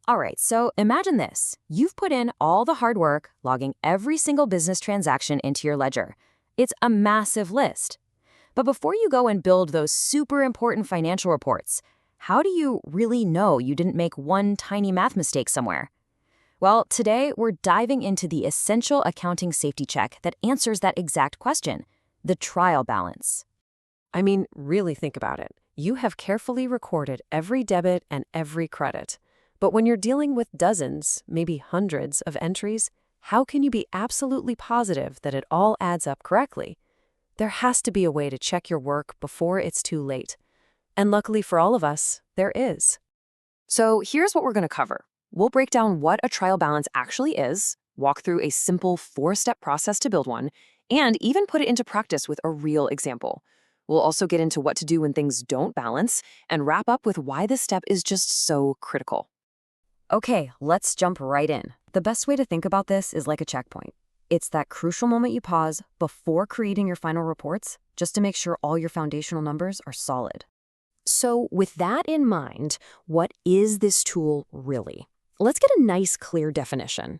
All right, so imagine this. You've put in all the hard work, logging every single business transaction into your ledger. It's a massive list. But before you go and build those super important financial reports, how do you really know you didn't make one tiny math mistake somewhere? Well, today we're diving into the essential accounting safety check that answers that exact question, the trial balance. I mean, really think about it. You have carefully recorded every debit and every credit. But when you're dealing with dozens, maybe hundreds of entries, how can you be absolutely positive that it all adds up correctly? There has to be a way to check your work before it's too late. And luckily for all of us, there is. So here's what we're going to cover. We'll break down what a trial balance actually is, walk through a simple 4-step process to build one, and even put it into practice with a real example. We'll also get into what to do when things don't balance, and wrap up with why this step is just so critical. Okay, let's jump right in. The best way to think about this is like a checkpoint. It's that crucial moment you pause before creating your final reports, just to make sure all your foundational numbers are solid. So with that in mind, what is this tool really? Let's get a nice, clear definition.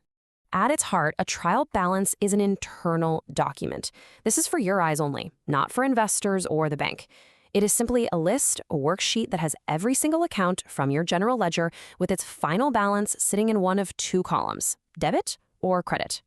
At its heart, a trial balance is an internal document. This is for your eyes only, not for investors or the bank. It is simply a list, a worksheet that has every single account from your general ledger with its final balance sitting in one of 2 columns, debit or credit.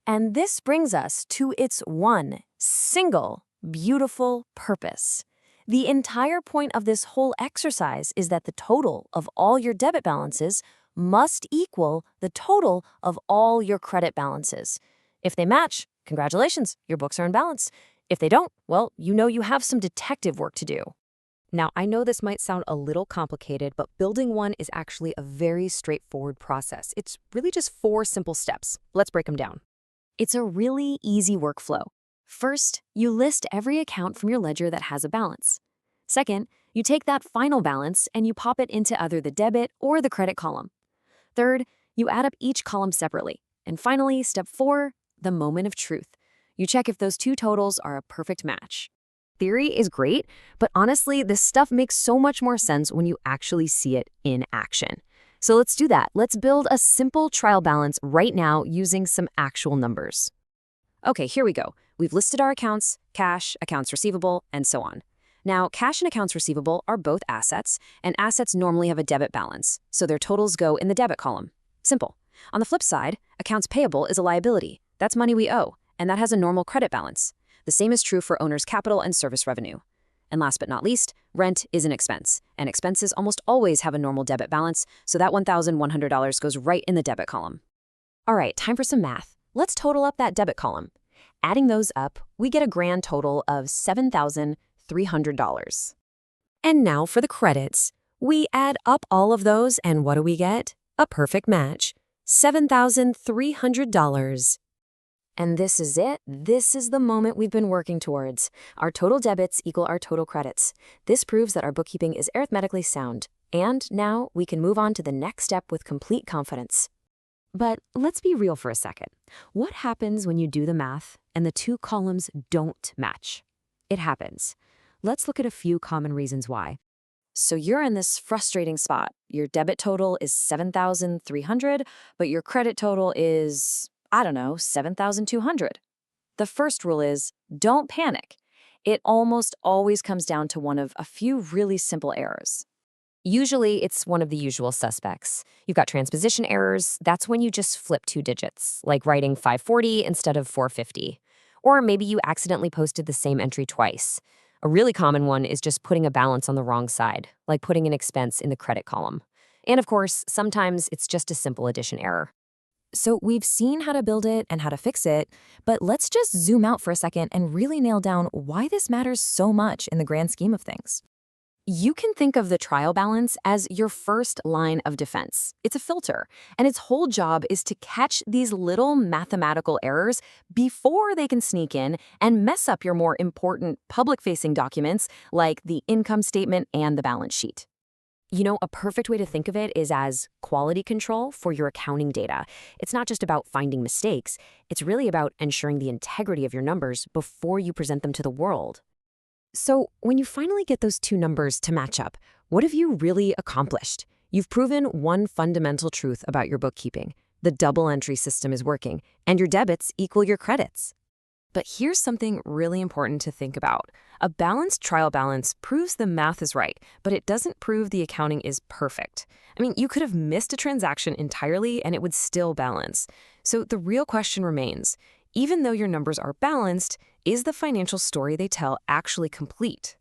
And this brings us to its one single, beautiful purpose. The entire point of this whole exercise is that the total of all your debit balances must equal the total of all your credit balances. If they match, congratulations, your books are in balance. If they don't, well, you know you have some detective work to do. Now, I know this might sound a little complicated, but building one is actually a very straightforward process. It's really just 4 simple steps. Let's break them down. It's a really easy workflow. First, you list every account from your ledger that has a balance. Second, you take that final balance and you pop it into either the debit or the credit column. Third, you add up each column separately. And finally, step 4, the moment of truth. You check if those 2 totals are a perfect match. Theory is great, but honestly, this stuff makes so much more sense when you actually see it in action. So let's do that. Let's build a simple trial balance right now using some actual numbers. Okay, here we go. We've listed our accounts, cash, accounts receivable, and so on. Now, cash and accounts receivable are both assets, and assets normally have a debit balance, so their totals go in the debit column. Simple. On the flip side, accounts payable is a liability. That's money we owe, and that has a normal credit balance. The same is true for owner's capital and service revenue. And last but not least, rent is an expense, and expenses almost always have a normal debit balance, so that $1,100 goes right in the debit column. All right, time for some math. Let's total up that debit column. Adding those up, we get a grand total of $7,300. And now for the credits. We add up all of those, and what do we get? A perfect match, $7,300. And this is it. This is the moment we've been working towards. Our total debits equal our total credits. This proves that our bookkeeping is arithmetically sound. And now we can move on to the next step with complete confidence. But let's be real for a second. What happens when you do the math and the 2 columns don't match? It happens. Let's look at a few common reasons why. So you're in this frustrating spot. Your debit total is $7,300, but your credit total is, I don't know, $7,200. The first rule is don't panic. It almost always comes down to one of a few really simple errors. Usually, it's one of the usual suspects. You've got transposition errors. That's when you just flip 2 digits, like writing 540 instead of 450. Or maybe you accidentally posted the same entry twice. A really common one is just putting a balance on the wrong side, like putting an expense in the credit column. And of course, sometimes it's just a simple addition error. So we've seen how to build it and how to fix it, but let's just zoom out for a second and really nail down why this matters so much in the grand scheme of things. You can think of the trial balance as your first line of defense. It's a filter, and its whole job is to catch these little mathematical errors before they can sneak in and mess up your more important public-facing documents like the income statement and the balance sheet. You know, a perfect way to think of it is as quality control for your accounting data. It's not just about finding mistakes. It's really about ensuring the integrity of your numbers before you present them to the world. So when you finally get those 2 numbers to match up, what have you really accomplished? You've proven one fundamental truth about your bookkeeping. The double entry system is working, and your debits equal your credits. But here's something really important to think about. A balanced trial balance proves the math is right, but it doesn't prove the accounting is perfect. I mean, you could have missed a transaction entirely and it would still balance. So the real question remains, even though your numbers are balanced, is the financial story they tell actually complete?